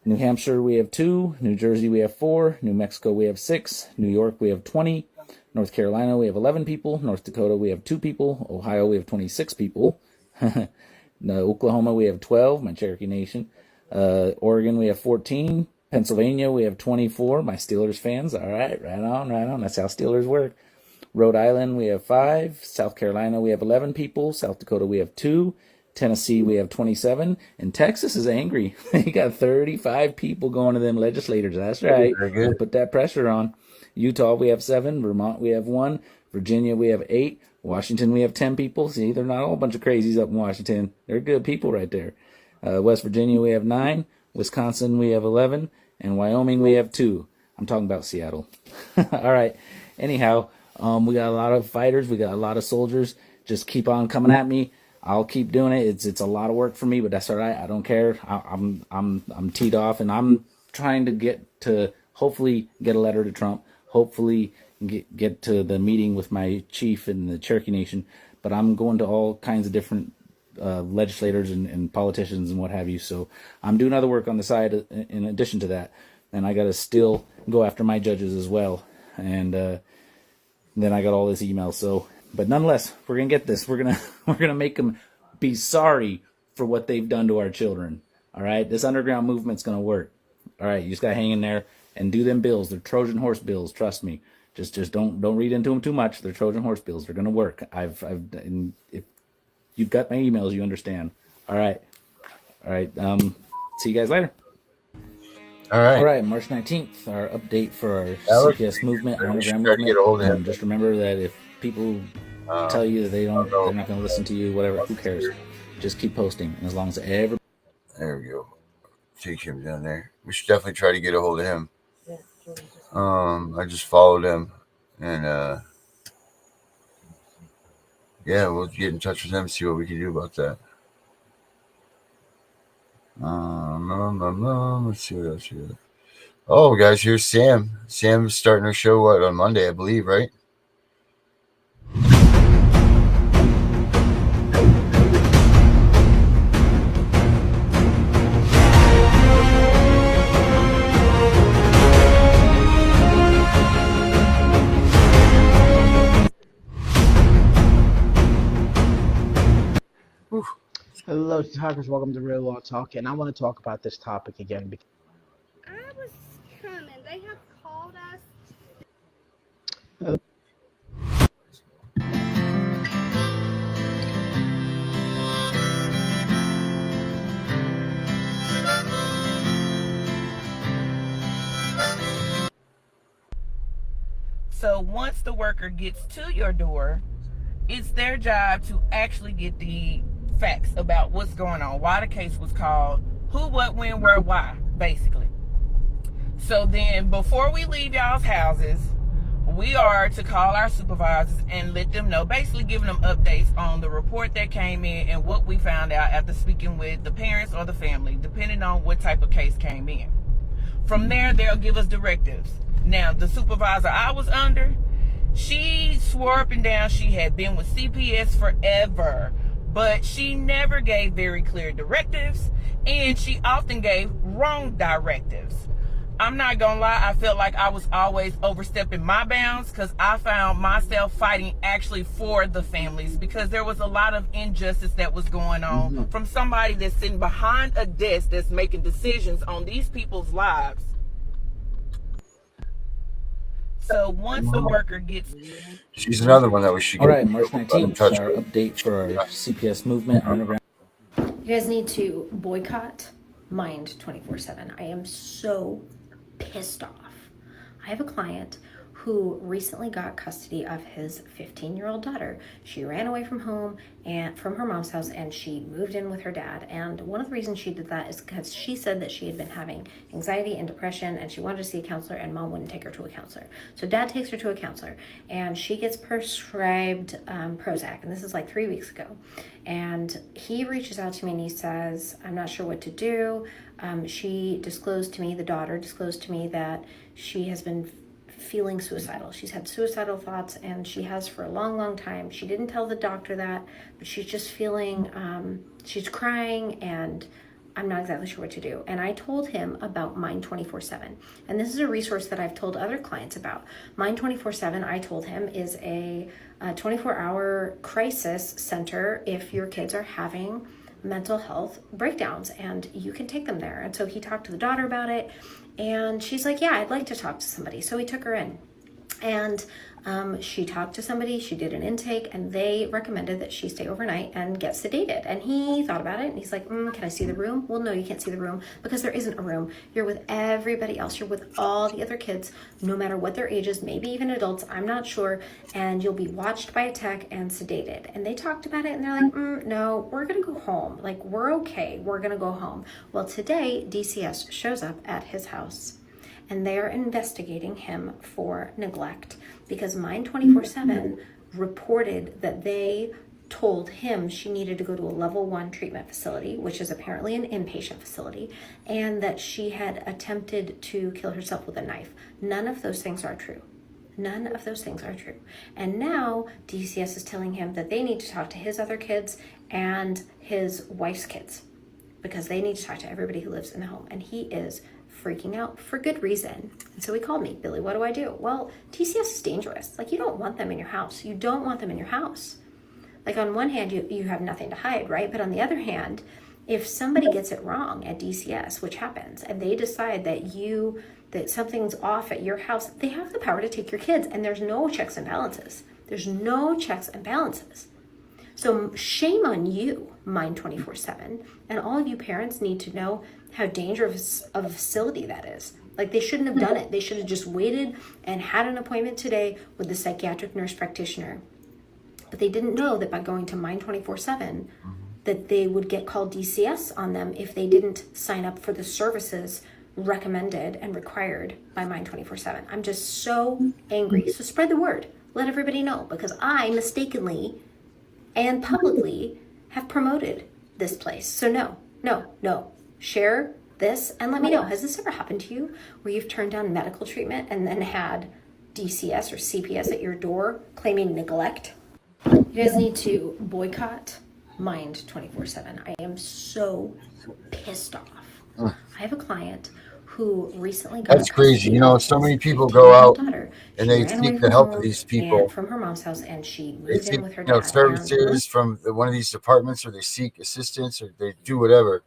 New Hampshire, we have 2. New Jersey, we have 4. New Mexico, we have 6. New York, we have 20. North Carolina, we have 11 people. North Dakota, we have 2 people. Ohio, we have 26 people. Oklahoma, we have 12, my Cherokee Nation. Oregon, we have 14. Pennsylvania, we have 24. My Steelers fans. All right, right on. That's how Steelers work. Rhode Island, we have 5. South Carolina, we have 11 people. South Dakota, we have 2. Tennessee, we have 27. And Texas is angry. They got 35 people going to them legislators. That's right. Don't put that pressure on. Utah, we have 7. Vermont, we have 1. Virginia, we have 8. Washington, we have 10 people. See, they're not all a bunch of crazies up in Washington. They're good people right there. West Virginia, we have 9. Wisconsin, we have 11. And Wyoming, we have 2. I'm talking about Seattle. All right. Anyhow, we got a lot of fighters. We got a lot of soldiers. Just keep on coming at me. I'll keep doing it. It's a lot of work for me, but that's all right. I don't care. I'm teed off, and I'm trying to hopefully get a letter to Trump. Hopefully get to the meeting with my chief in the Cherokee Nation. But I'm going to all kinds of different legislators and politicians and what have you. So I'm doing other work on the side in addition to that. And I got to still go after my judges as well. And then I got all this email. So, but nonetheless, we're going to get this. We're going to make them be sorry for what they've done to our children. All right. This underground movement's going to work. All right. You just got to hang in there and do them bills. They're Trojan horse bills. Trust me. Just don't read into them too much. They're Trojan horse bills. They're going to work. And if you've got my emails, you understand. All right. See you guys later. All right. March 19th, our update for our CPS movement, our underground movement. Just remember that if people tell you that they're not going to listen to you, whatever, who cares? Just keep posting. And as long as everybody. There we go. Take him down there. We should definitely try to get a hold of him. I just followed him, and yeah, we'll get in touch with them, see what we can do about that. Let's see what else here. Oh, guys, here's Sam. Sam's starting her show on Monday, I believe, right? Hello, talkers. Welcome to Real Law Talk, and I want to talk about this topic again because I was coming. They have called us. So once the worker gets to your door, it's their job to actually get the facts about what's going on, why the case was called, who, what, when, where, why, basically. So then before we leave y'all's houses, we are to call our supervisors and let them know, basically giving them updates on the report that came in and what we found out after speaking with the parents or the family, depending on what type of case came in. From there, they'll give us directives. Now, the supervisor I was under, she swore up and down she had been with CPS forever, but she never gave very clear directives, and she often gave wrong directives. I'm not gonna lie, I felt like I was always overstepping my bounds because I found myself fighting actually for the families because there was a lot of injustice that was going on from somebody that's sitting behind a desk that's making decisions on these people's lives. So once the worker gets... She's another one that we should All get right, March in 19th, touch our with. update for our CPS movement, underground. You guys need to boycott Mind 24/7. I am so pissed off. I have a client who recently got custody of his 15-year-old daughter. She ran away from home and from her mom's house, and she moved in with her dad. And one of the reasons she did that is because she said that she had been having anxiety and depression, and she wanted to see a counselor, and mom wouldn't take her to a counselor. So dad takes her to a counselor, and she gets prescribed Prozac, and this is like 3 weeks ago. And he reaches out to me and he says, I'm not sure what to do. She disclosed to me, the daughter disclosed to me that she has been feeling suicidal. She's had suicidal thoughts, and she has for a long, long time. She didn't tell the doctor that, but she's just feeling, she's crying, and I'm not exactly sure what to do. And I told him about Mind 24/7. And this is a resource that I've told other clients about. Mind 24/7, I told him, is a 24-hour crisis center if your kids are having mental health breakdowns, and you can take them there. And so he talked to the daughter about it, and she's like, yeah, I'd like to talk to somebody. So he took her in, and she talked to somebody, she did an intake, and they recommended that she stay overnight and get sedated. And he thought about it, and he's like, can I see the room? Well, no, you can't see the room because there isn't a room. You're with everybody else. You're with all the other kids, no matter what their ages, maybe even adults, I'm not sure. And you'll be watched by a tech and sedated. And they talked about it, and they're like, no, we're gonna go home. Like, we're okay, we're gonna go home. Well, today, DCS shows up at his house, and they are investigating him for neglect because Mind 24/7 reported that they told him she needed to go to a level 1 treatment facility, which is apparently an inpatient facility, and that she had attempted to kill herself with a knife. None of those things are true. None of those things are true. And now DCS is telling him that they need to talk to his other kids and his wife's kids because they need to talk to everybody who lives in the home. And he is freaking out for good reason. And so he called me, Billy, what do I do? Well, DCS is dangerous. Like, you don't want them in your house. You don't want them in your house. Like, on one hand, you have nothing to hide, right? But on the other hand, if somebody gets it wrong at DCS, which happens, and they decide that something's off at your house, they have the power to take your kids, and there's no checks and balances. There's no checks and balances. So shame on you, Mind 24/7, and all of you parents need to know how dangerous of a facility that is. Like, they shouldn't have done it. They should have just waited and had an appointment today with the psychiatric nurse practitioner. But they didn't know that by going to Mind 24/7, that they would get called DCS on them if they didn't sign up for the services recommended and required by Mind 24/7. I'm just so angry. So spread the word. Let everybody know, because I mistakenly and publicly have promoted this place. So no. Share this and let me know. Has this ever happened to you where you've turned down medical treatment and then had DCS or CPS at your door claiming neglect? You guys need to boycott Mind 24/7. I am so pissed off. I have a client who recently got That's crazy. custody You know, of so his many people go 15-year-old out daughter. and She they ran away seek the from help of home these and people. from her mom's house, and she They moved seek, in with her you know, dad. And services from one of these departments, or they seek assistance, or they do whatever,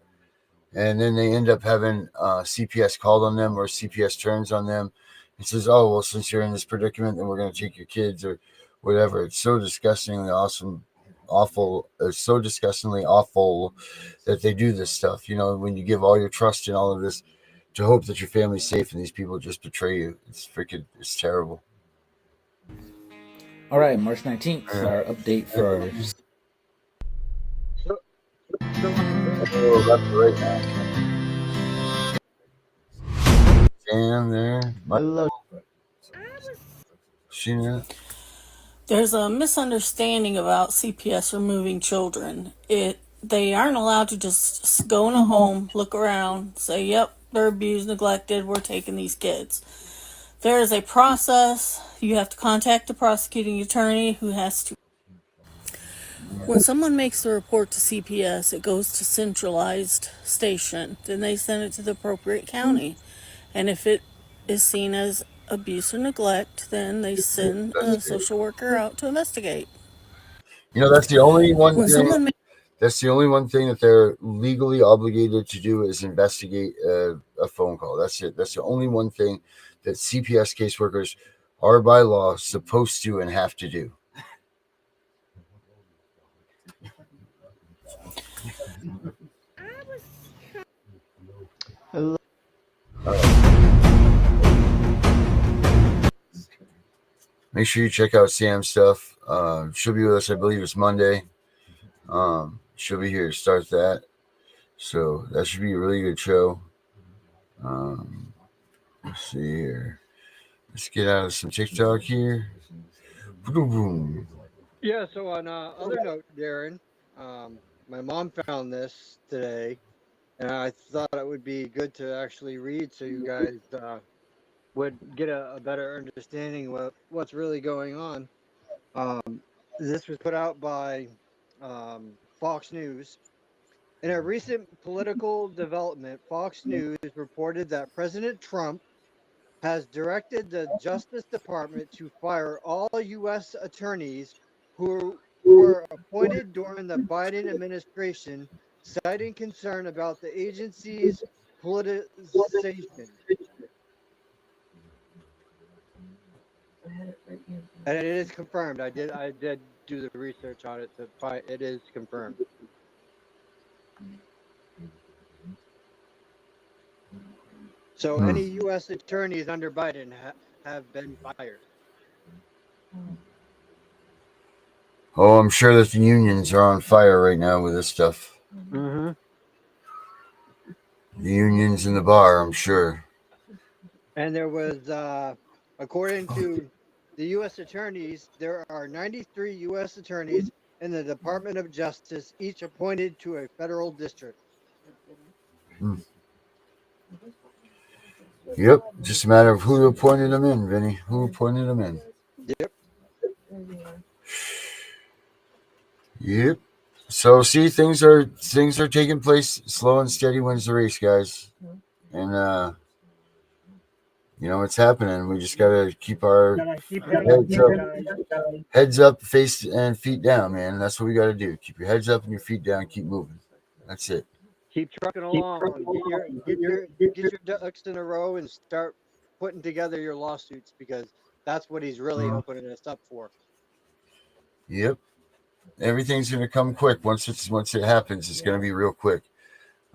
and then they end up having CPS called on them, or CPS turns on them and says, "Oh, well, since you're in this predicament, then we're going to take your kids," or whatever. It's so disgustingly awful. It's so disgustingly awful that they do this stuff. You know, when you give all your trust in all of this to hope that your family's safe, and these people just betray you. It's terrible. All right, March 19th, our update for our. Right now. Damn, there. Seen that? There's a misunderstanding about CPS removing children. They aren't allowed to just go in a home, look around, say, yep, they're abused, neglected, we're taking these kids. There is a process. You have to contact the prosecuting attorney who has to. When someone makes a report to CPS, it goes to centralized station. Then they send it to the appropriate county. And if it is seen as abuse or neglect, then they send a social worker out to investigate. You know, that's the only one When thing. someone That's the only one thing that they're legally obligated to do is investigate a phone call. That's it. That's the only one thing that CPS caseworkers are by law supposed to and have to do. Make sure you check out Sam's stuff. She'll be with us, I believe it's Monday. She'll be here to start that. So that should be a really good show. Let's see here. Let's get out of some TikTok here. Boom. Yeah, so on other note, Darren, my mom found this today, and I thought it would be good to actually read so you guys would get a better understanding of what's really going on. This was put out by Fox News. In a recent political development, Fox News reported that President Trump has directed the Justice Department to fire all U.S. attorneys who were appointed during the Biden administration, citing concern about the agency's politicization. And it is confirmed. I did do the research on it to find it is confirmed. So any U.S. attorneys under Biden have been fired. Oh, I'm sure that the unions are on fire right now with this stuff. Mm-hmm. The unions in the bar, I'm sure. And there was, according to the U.S. attorneys, there are 93 U.S. attorneys in the Department of Justice, each appointed to a federal district. Yep, just a matter of who appointed them in, Vinny. Who appointed them in? Yep. Yep. So see, things are taking place. Slow and steady wins the race, guys. And you know, it's happening. We just gotta keep our heads up, face and feet down, man. That's what we gotta do. Keep your heads up and your feet down. Keep moving. That's it. Keep trucking along. Get your ducks in a row and start putting together your lawsuits, because that's what he's really opening us up for. Yep. Everything's gonna come quick. Once it happens, it's gonna be real quick.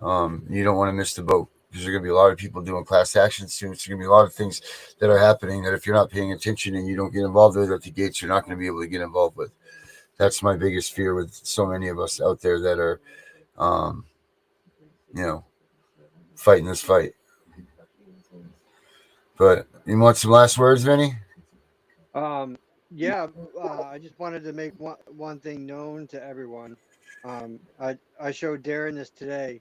You don't want to miss the boat, because there's gonna be a lot of people doing class action suits. There's gonna be a lot of things that are happening that if you're not paying attention and you don't get involved with at the gates, you're not gonna be able to get involved with. That's my biggest fear with so many of us out there that are you know, fighting this fight. But you want some last words, Vinny? Yeah, I just wanted to make one thing known to everyone. I showed Darren this today,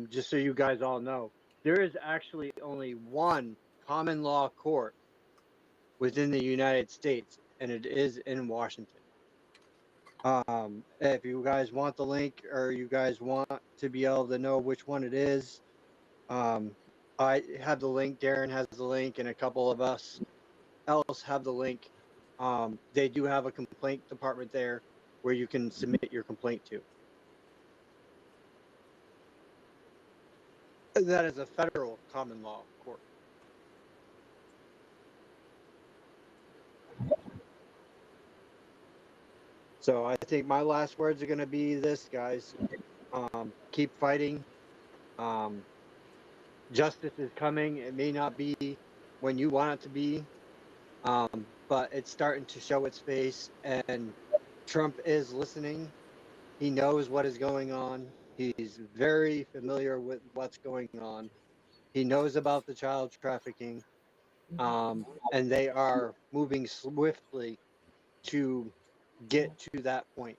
just so you guys all know. There is actually only one common law court within the United States, and it is in Washington. If you guys want the link, or you guys want to be able to know which one it is, I have the link. Darren has the link, and a couple of us else have the link. They do have a complaint department there where you can submit your complaint to. That is a federal common law court. So I think my last words are going to be this, guys. Keep fighting. Justice is coming. It may not be when you want it to be, but it's starting to show its face, and Trump is listening. He knows what is going on. He's very familiar with what's going on. He knows about the child trafficking, and they are moving swiftly to get to that point.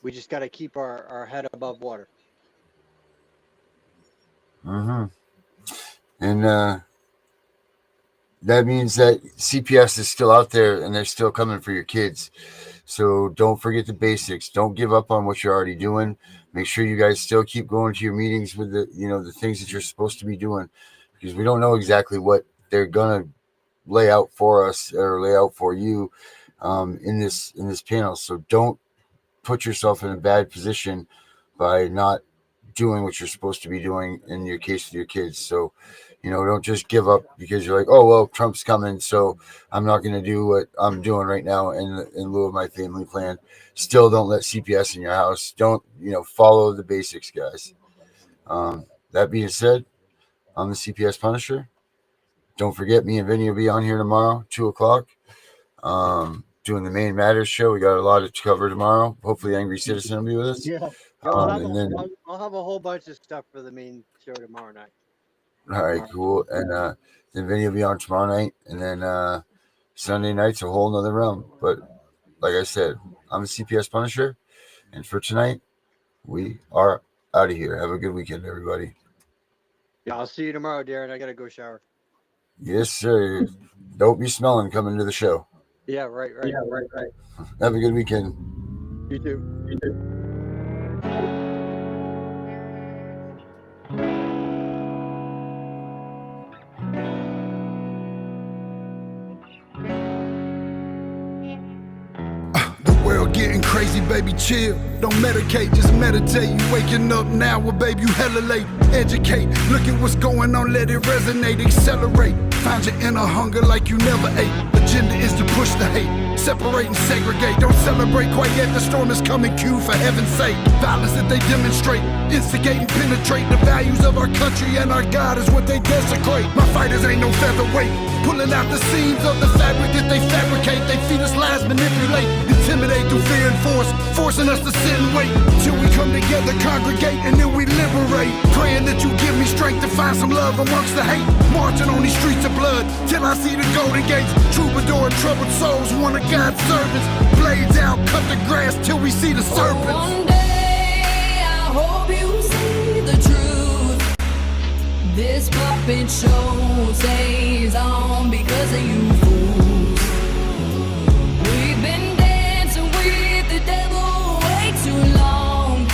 We just got to keep our head above water. And that means that CPS is still out there, and they're still coming for your kids. So don't forget the basics. Don't give up on what you're already doing. Make sure you guys still keep going to your meetings with the things that you're supposed to be doing, because we don't know exactly what they're gonna lay out for us or lay out for you in this panel. So don't put yourself in a bad position by not doing what you're supposed to be doing in your case with your kids. So, don't just give up because you're like, oh, well, Trump's coming, so I'm not going to do what I'm doing right now in lieu of my family plan. Still don't let CPS in your house. Don't, follow the basics, guys. That being said, I'm the CPS Punisher. Don't forget, me and Vinny will be on here tomorrow, 2:00, doing the Main Matters show. We got a lot to cover tomorrow. Hopefully Angry Citizen will be with us. Yeah. I'll have a whole bunch of stuff for the main show tomorrow night. All right, cool. And then Vinny will be on tomorrow night, and then Sunday night's a whole nother realm. But like I said, I'm the CPS Punisher, and for tonight, we are out of here. Have a good weekend, everybody. Yeah, I'll see you tomorrow, Darren. I gotta go shower. Yes, sir. Don't be smelling coming to the show. Yeah, right. Have a good weekend. You too. Getting crazy, baby, chill. Don't medicate, just meditate. You waking up now, well, baby, you hella late. Educate, look at what's going on, let it resonate, accelerate. Find your inner hunger like you never ate. Agenda is to push the hate, separate and segregate. Don't celebrate quite yet, the storm is coming, Q, for heaven's sake. Violence that they demonstrate, instigate and penetrate. The values of our country and our God is what they desecrate. My fighters ain't no featherweight, pulling out the seams of the fabric that they fabricate. They feed us lies, manipulate, intimidate through fear and force, forcing us to sit and wait till we come together, congregate, and then we liberate. Praying that you give me strength to find some love amongst the hate. Marching on these streets of blood till I see the golden gates. Troubadour and troubled souls, one of God's servants. Blades out, cut the grass till we see the serpents. One day I hope you see the truth. This puppet show stays on because of you fools. We've been dancing with the devil way too long.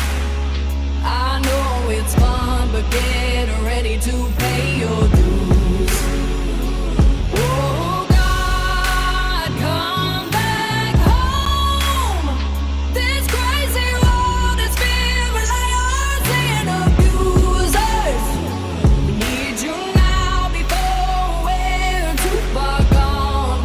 I know it's fun, but get ready to pay your dues. Oh God, come back home. This crazy world is filled with liars and abusers. We need you now before we're too far gone.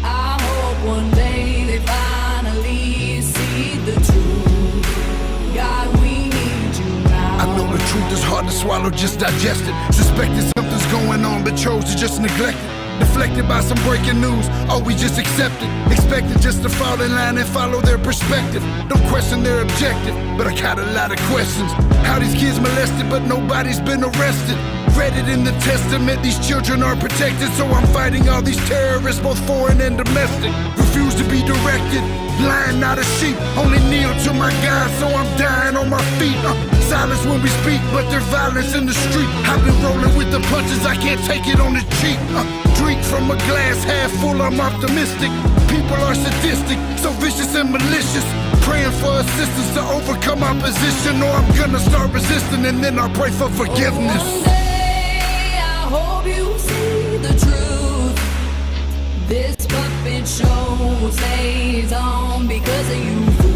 I hope one day they finally see the truth. God, we need you now. I know the truth is hard to swallow, just digest it. Suspected something's going on, but chose to just neglect it. Deflected by some breaking news, oh, we just accept it. Expected just to fall in line and follow their perspective. Don't question their objective, but I got a lot of questions. How these kids molested, but nobody's been arrested. Read it in the testament, these children are protected. So I'm fighting all these terrorists, both foreign and domestic. Refuse to be directed, blind, not a sheep. Only kneel to my God, so I'm dying on my feet. Silence when we speak, but there's violence in the street. I've been rolling with the punches, I can't take it on the cheek. Drink from a glass half full, I'm optimistic. People are sadistic, so vicious and malicious. Praying for assistance to overcome opposition, or I'm gonna start resisting and then I'll pray for forgiveness. One day I hope you see the truth. This puppet show stays on because of you.